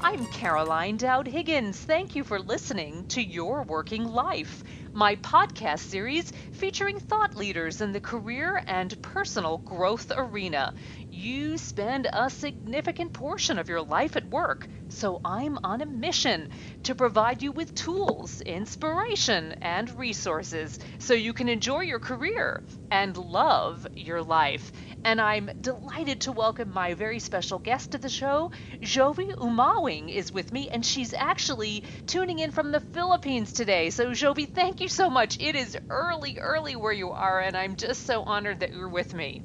I'm Caroline Dowd-Higgins. Thank you for listening to Your Working Life, my podcast series featuring thought leaders in the career and personal growth arena. You spend a significant portion of your life at work, so I'm on a mission to provide you with tools, inspiration, and resources so you can enjoy your career and love your life. And I'm delighted to welcome my very special guest to the show. Jovi Umawing is with me, and she's actually tuning in from the Philippines today. So, Jovi, thank you so much. It is early where you are, and I'm just so honored that you're with me.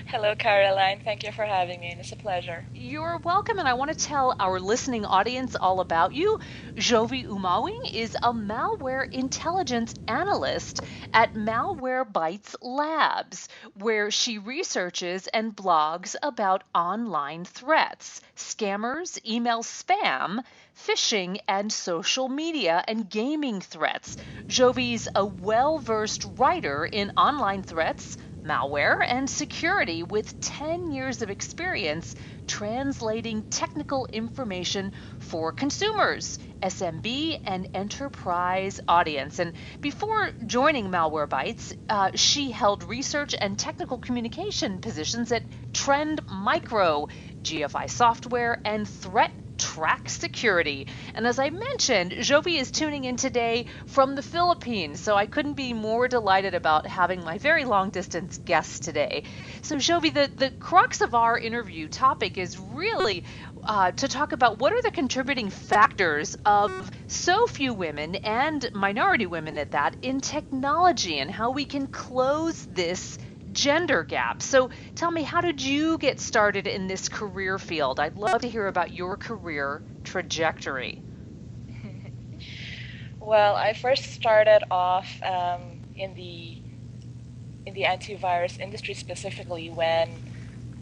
Hello, Caroline. Thank you for having me. It's a pleasure. You're welcome, and I want to tell our listening audience all about you. Jovi Umawing is a malware intelligence analyst at Malwarebytes Labs, where she researches and blogs about online threats, scammers, email spam, phishing, and social media and gaming threats. Jovi's a well-versed writer in online threats, malware, and security with 10 years of experience translating technical information for consumers, SMB, and enterprise audience. And before joining Malwarebytes, she held research and technical communication positions at Trend Micro, GFI Software, and Threat Track Security. And as I mentioned, Jovi is tuning in today from the Philippines, so I couldn't be more delighted about having my very long distance guest today. So Jovi, the crux of our interview topic is really to talk about what are the contributing factors of so few women, and minority women at that, in technology, and how we can close this gender gap. So tell me, how did you get started in this career field? I'd love to hear about your career trajectory. Well, I first started off in the antivirus industry specifically when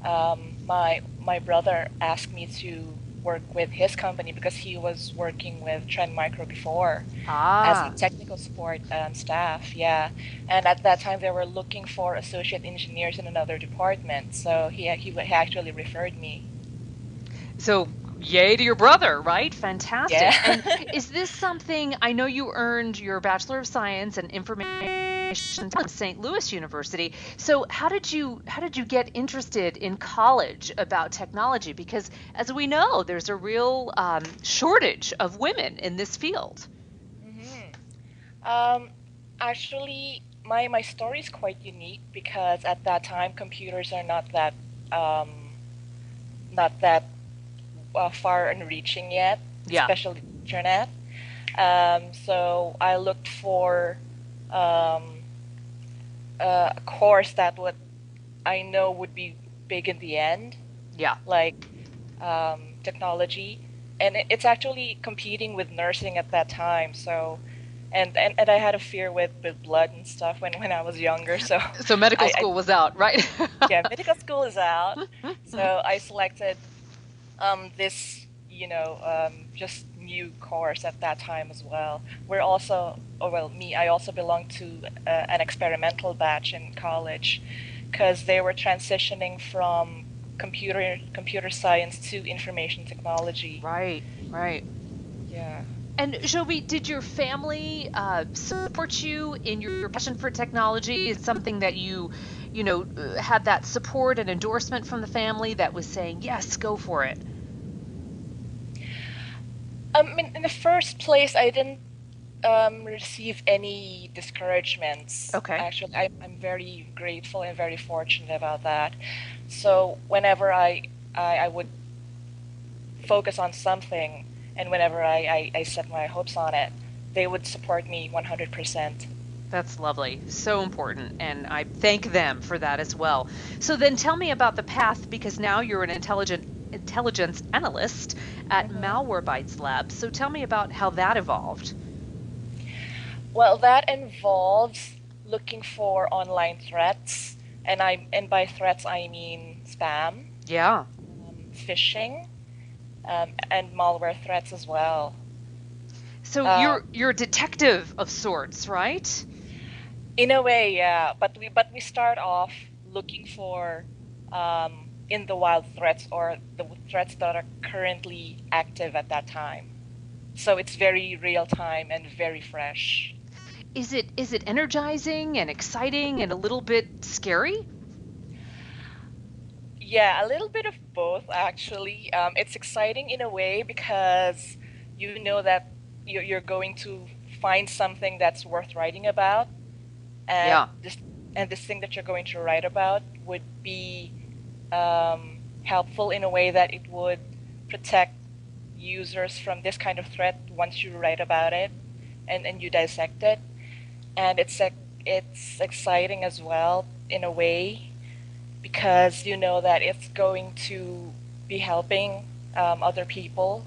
my brother asked me to work with his company because he was working with Trend Micro before as a technical support staff. Yeah, and at that time they were looking for associate engineers in another department, so he actually referred me. So yay to your brother, right? Fantastic. Yeah. And is this something, I know you earned your Bachelor of Science in Information at St. Louis University. So how did you get interested in college about technology? Because as we know, there's a real shortage of women in this field. Actually, my story is quite unique because at that time computers are not that far and reaching yet, especially the internet. So I looked for a course that I know would be big in the end. Yeah. Like technology, and it's actually competing with nursing at that time. So, and I had a fear with blood and stuff when I was younger. So medical school was out, right? Yeah, medical school is out. So I selected this, just new course at that time as well. I also belonged to an experimental batch in college because they were transitioning from computer science to information technology. Right. Yeah. And Jovi, did your family support you in your passion for technology? Is it something that you had that support and endorsement from the family that was saying, yes, go for it? In the first place, I didn't receive any discouragements. Okay. Actually, I'm very grateful and very fortunate about that. So whenever I would focus on something, and whenever I set my hopes on it, they would support me 100%. That's lovely. So important. And I thank them for that as well. So then tell me about the path, because now you're an intelligence analyst at Malwarebytes Labs. So tell me about how that evolved. Well, that involves looking for online threats, and by threats I mean spam, phishing, and malware threats as well. So you're a detective of sorts, right? In a way, yeah. But we start off looking for in the wild threats or the threats that are currently active at that time. So it's very real time and very fresh. Is it energizing and exciting and a little bit scary? Yeah, a little bit of both actually. It's exciting in a way because you know that you're going to find something that's worth writing about, and Yeah. this thing that you're going to write about would be helpful in a way that it would protect users from this kind of threat once you write about it and you dissect it. And it's exciting as well in a way because you know that it's going to be helping other people.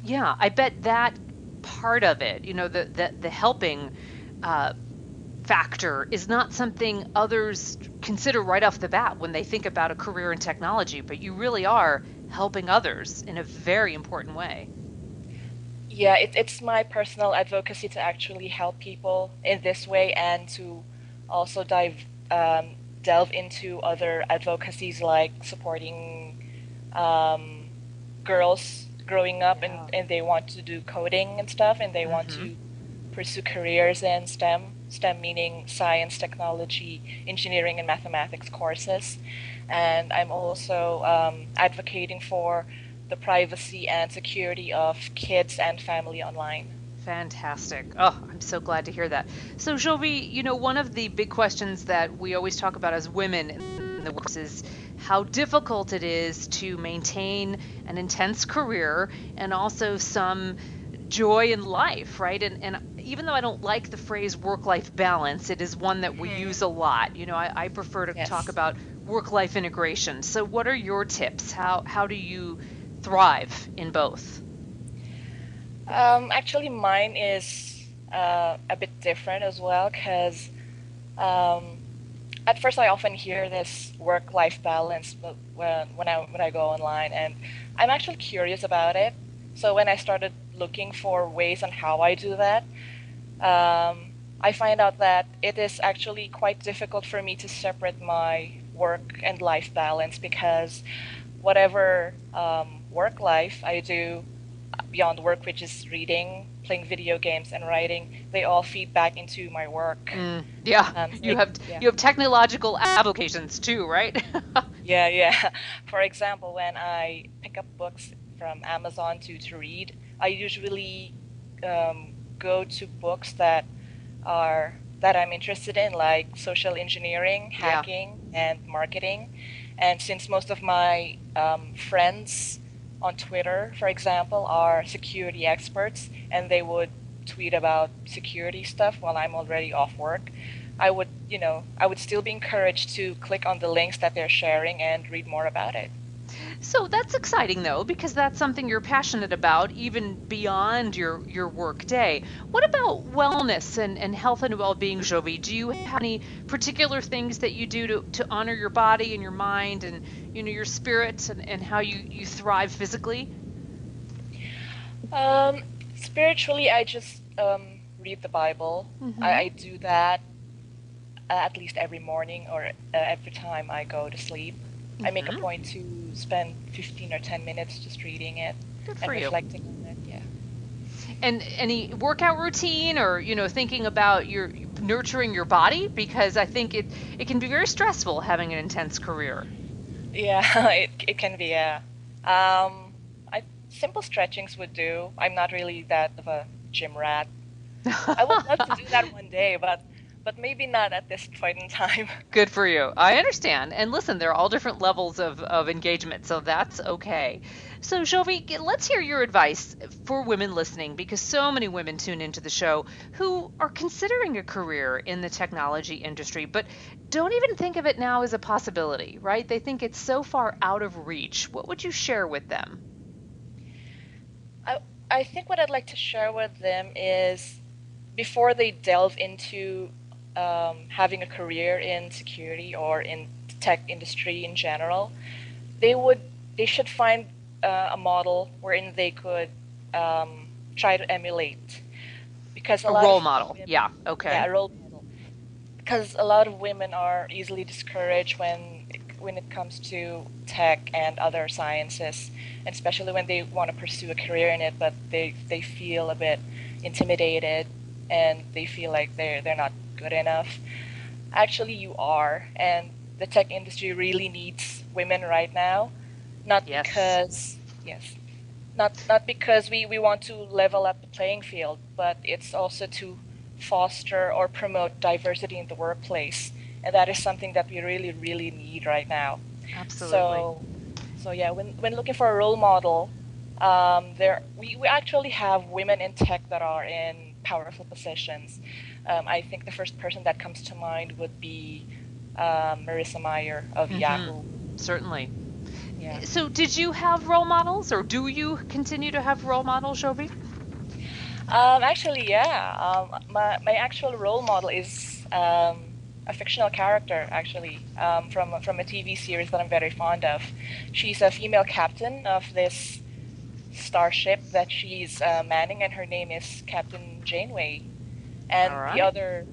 Yeah, I bet that part of it, the helping uh, factor is not something others consider right off the bat when they think about a career in technology, but you really are helping others in a very important way. Yeah, it's my personal advocacy to actually help people in this way and to also um, delve into other advocacies like supporting um, girls growing up Yeah. and they want to do coding and stuff and they want Hmm. to pursue careers in STEM meaning science, technology, engineering, and mathematics courses. And I'm also advocating for the privacy and security of kids and family online. Fantastic. Oh, I'm so glad to hear that. So, Jovi, one of the big questions that we always talk about as women in the workforce is how difficult it is to maintain an intense career and also some joy in life, right? And even though I don't like the phrase work-life balance, it is one that we use a Hmm. lot. I prefer to talk Yes. about work-life integration. So, what are your tips? How do you thrive in both? Actually, mine is a bit different as well because um, at first I often hear this work-life balance when I go online, and I'm actually curious about it. So when I started looking for ways on how I do that, I find out that it is actually quite difficult for me to separate my work and life balance because whatever work life I do beyond work, which is reading, playing video games, and writing, they all feed back into my work. Yeah, you Like, have yeah. you have technological applications too, right? Yeah, yeah. For example, when I pick up books from Amazon to read, I usually go to books that I'm interested in, like social engineering, Yeah. hacking, and marketing. And since most of my friends on Twitter, for example, are security experts, and they would tweet about security stuff while I'm already off work, I would still be encouraged to click on the links that they're sharing and read more about it. So that's exciting though, because that's something you're passionate about even beyond your work day. What about wellness and health and well-being, Jovi? Do you have any particular things that you do to honor your body and your mind and your spirit and how you thrive physically? Um, Spiritually, I just read the Bible. Hmm. I do that at least every morning or every time I go to sleep. I make a Hmm. point to spend 15 or 10 minutes just reading it Good and for you. reflecting on it. Yeah. And any workout routine or thinking about your nurturing your body, because I think it can be very stressful having an intense career. Yeah, it can be, yeah. I simple stretchings would do. I'm not really that of a gym rat. I would love to do that one day, but maybe not at this point in time. Good for you. I understand. And listen, there are all different levels of engagement, so that's okay. So, Jovi, let's hear your advice for women listening, because so many women tune into the show who are considering a career in the technology industry, but don't even think of it now as a possibility, right? They think it's so far out of reach. What would you share with them? I I think what I'd like to share with them is before they delve into having a career in security or in the tech industry in general, they would they should find a model wherein they could try to emulate because a A lot of role model. Yeah, yeah, okay. a role model because a lot of women are easily discouraged when it comes to tech and other sciences, and especially when they want to pursue a career in it, but they feel a bit intimidated and they feel like they're not good enough. Actually, you are, and the tech industry really needs women right now, not Yes. because yes, not because we want to level up the playing field, but it's also to foster or promote diversity in the workplace, and that is something that we really really need right now. Absolutely. So so yeah, when looking for a role model, we actually have women in tech that are in powerful positions. I think the first person that comes to mind would be Marissa Mayer of Mm-hmm. Yahoo. Certainly. Yeah. So, did you have role models, or do you continue to have role models, Jovi? Actually, yeah. My actual role model is a fictional character, actually, from a TV series that I'm very fond of. She's a female captain of this starship that she's manning, and her name is Captain Janeway. All And the right. other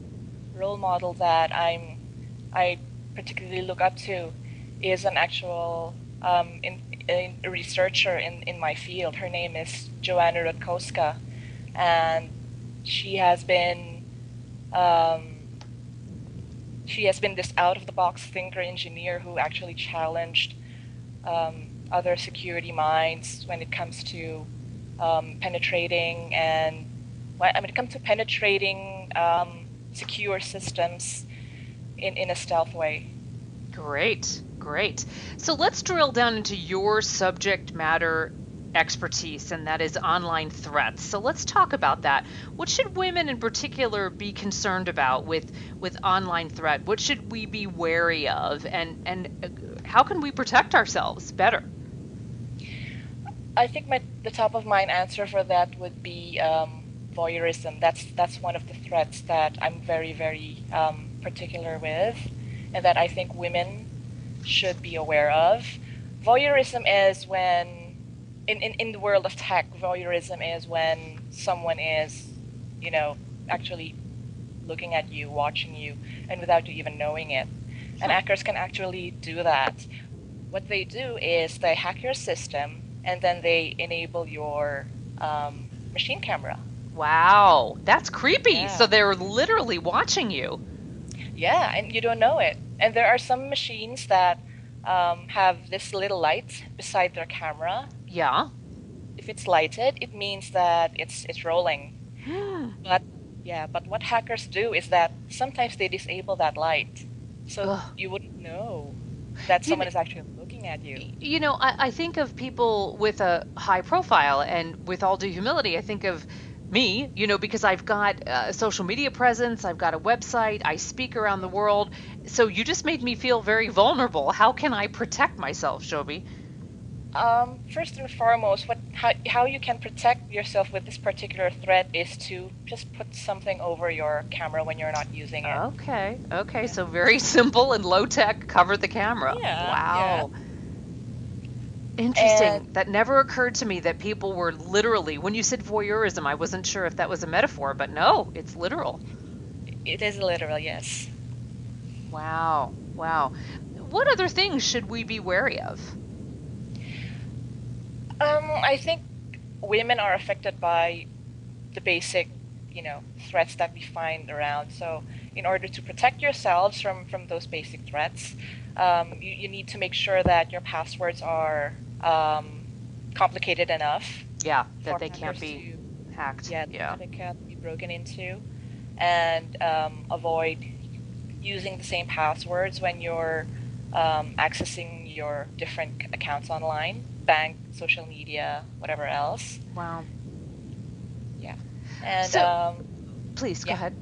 role model that I particularly look up to is an actual in a researcher in my field. Her name is Joanna Rutkowska, and she has been um, she has been this out of the box thinker engineer who actually challenged other security minds when it comes to penetrating and when it comes to penetrating secure systems in a stealth way. Great, great. So let's drill down into your subject matter expertise, and that is online threats. So let's talk about that. What should women in particular be concerned about with online threat? What should we be wary of, and how can we protect ourselves better? I think the top of mind answer for that would be voyeurism. That's one of the threats that I'm very very particular with, and that I think women should be aware of. Voyeurism is when, in the world of tech, voyeurism is when someone is, you know, actually looking at you, watching you, and without you even knowing it. And Hmm. hackers can actually do that. What they do is they hack your system and then they enable your machine camera. Wow, that's creepy. So Yeah. they're literally watching you. Yeah, and you don't know it. And there are some machines that have this little light beside their camera. Yeah. If it's lighted, it means that it's rolling. Ugh. But yeah, but what hackers do is that sometimes they disable that light, so you wouldn't know that You someone know, is actually looking at you. I think of people with a high profile, and with all due humility, I think of me, because I've got a social media presence, I've got a website, I speak around the world. So you just made me feel very vulnerable. How can I protect myself, Joby? First and foremost, how you can protect yourself with this particular threat is to just put something over your camera when you're not using it. Okay, okay, Yeah. so very simple and low tech, cover the camera. Yeah, yeah. Wow. And Interesting. That never occurred to me that people were literally, when you said voyeurism, I wasn't sure if that was a metaphor, but no, it's literal. it is literal, yes. Wow. Wow. What other things should we be wary of? I think women are affected by the basic, threats that we find around. So, in order to protect yourselves from those basic threats, you need to make sure that your passwords are complicated enough Yeah, that for they can't hackers be to, hacked. yeah, Yeah. that they can't be broken into, and avoid using the same passwords when you're accessing your different accounts online, bank, social media, whatever else. Wow. Yeah. And So, please go yeah. ahead.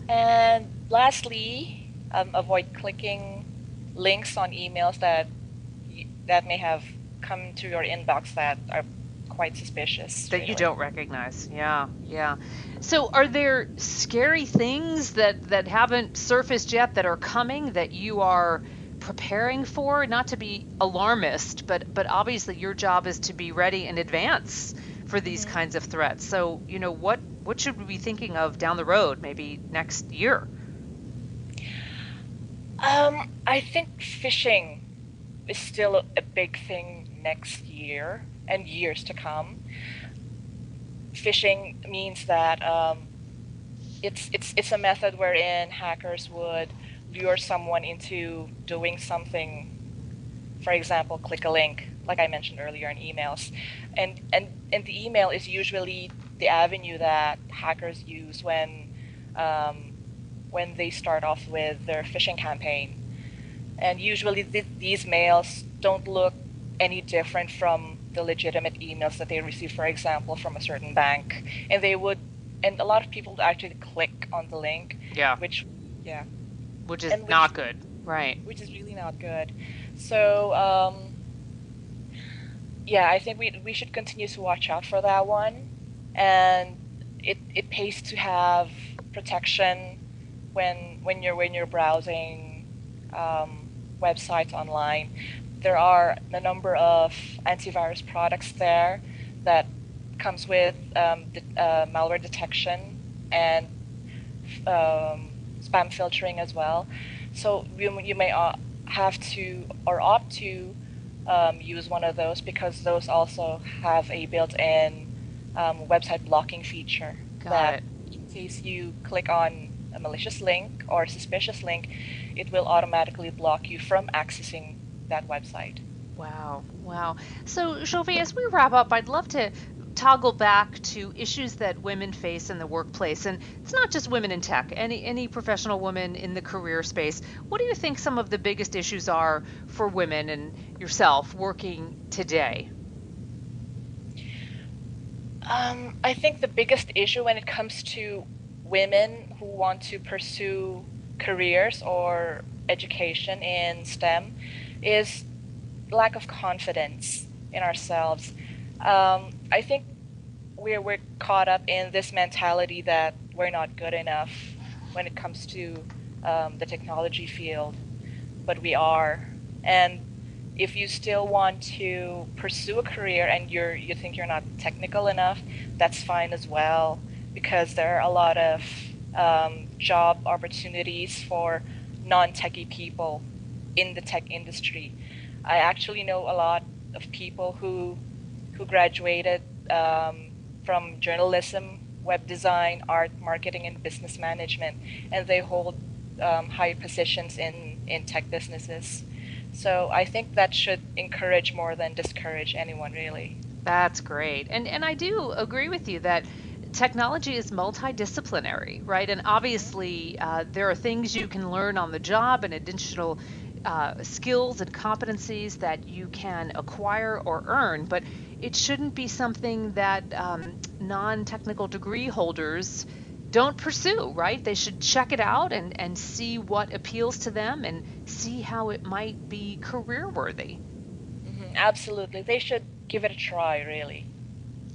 And lastly, avoid clicking links on emails that may have come to your inbox that are quite suspicious, That you really. don't recognize. Yeah, yeah. So, are there scary things that haven't surfaced yet that are coming that you are preparing for? Not to be alarmist, but obviously your job is to be ready in advance for these hmm kinds of threats. So, what should we be thinking of down the road, maybe next year? I think phishing is still a big thing next year and years to come. Phishing means that it's a method wherein hackers would lure someone into doing something. For example, click a link, like I mentioned earlier in emails, and the email is usually the avenue that hackers use um, when they start off with their phishing campaign. And usually these mails don't look any different from the legitimate emails that they receive, for example, from a certain bank. And they would, and a lot of people actually click on the link, Yeah, which, yeah, which is and not good. Right. which is really not good. So, yeah, I think we should continue to watch out for that one. And it pays to have protection when you're browsing websites online. There are a number of antivirus products there that comes with malware detection and spam filtering as well. So you may have to or opt to use one of those because those also have a built-in website blocking feature Got that it. in case you click on a malicious link or a suspicious link, it will automatically block you from accessing that website. Wow. Wow. So, Jovi, as we wrap up, I'd love to toggle back to issues that women face in the workplace. And it's not just women in tech, any professional woman in the career space. What do you think some of the biggest issues are for women and yourself working today? I think the biggest issue when it comes to women who want to pursue careers or education in STEM is lack of confidence in ourselves. I think we're caught up in this mentality that we're not good enough when it comes to the technology field, but we are. And if you still want to pursue a career and you think you're not technical enough, that's fine as well, because there are a lot of job opportunities for non-techie people in the tech industry. I actually know a lot of people who graduated from journalism, web design, art, marketing, and business management, and they hold high positions in tech businesses. So I think that should encourage more than discourage anyone, really. That's great. And I do agree with you that technology is multidisciplinary, right? And obviously, there are things you can learn on the job and additional skills and competencies that you can acquire or earn, but it shouldn't be something that non-technical degree holders don't pursue, right? They should check it out and see what appeals to them and see how it might be career worthy. Absolutely. They should give it a try, really.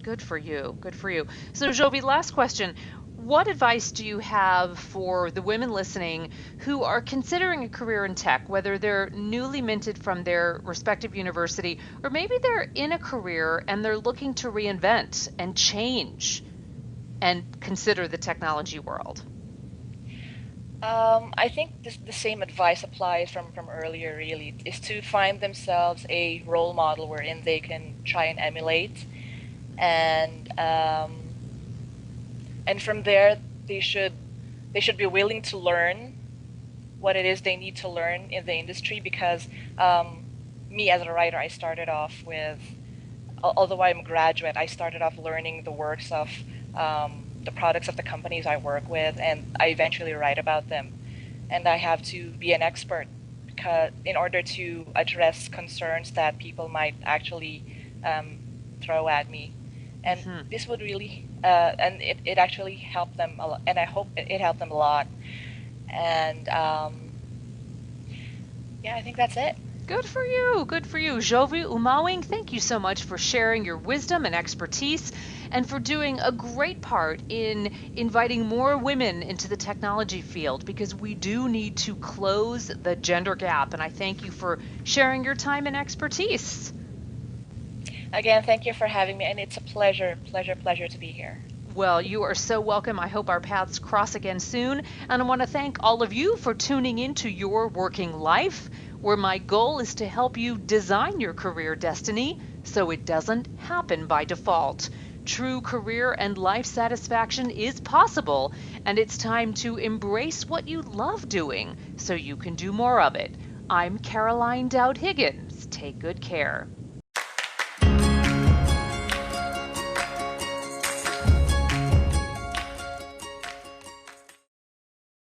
Good for you. Good for you. So, Jovi, last question. What advice do you have for the women listening who are considering a career in tech, whether they're newly minted from their respective university, or maybe they're in a career and they're looking to reinvent and change and consider the technology world? I think the same advice applies from earlier, really, is to find themselves a role model wherein they can try and emulate. And and from there, they should they should be willing to learn what it is they need to learn in the industry because me as a writer, I started off with, although I'm a graduate, I started off learning the works of the products of the companies I work with, and I eventually write about them. And I have to be an expert because in order to address concerns that people might actually um, throw at me. And Hmm. this would really, and it actually helped them a lot, and I hope it helped them a lot. And yeah, I think that's it. Good for you. Good for you. Jovi Umawing, thank you so much for sharing your wisdom and expertise and for doing a great part in inviting more women into the technology field because we do need to close the gender gap. And I thank you for sharing your time and expertise. Again, thank you for having me, and it's a pleasure, pleasure, pleasure to be here. Well, you are so welcome. I hope our paths cross again soon. And I want to thank all of you for tuning into Your Working Life, where my goal is to help you design your career destiny so it doesn't happen by default. True career and life satisfaction is possible, and it's time to embrace what you love doing so you can do more of it. I'm Caroline Dowd-Higgins. Take good care.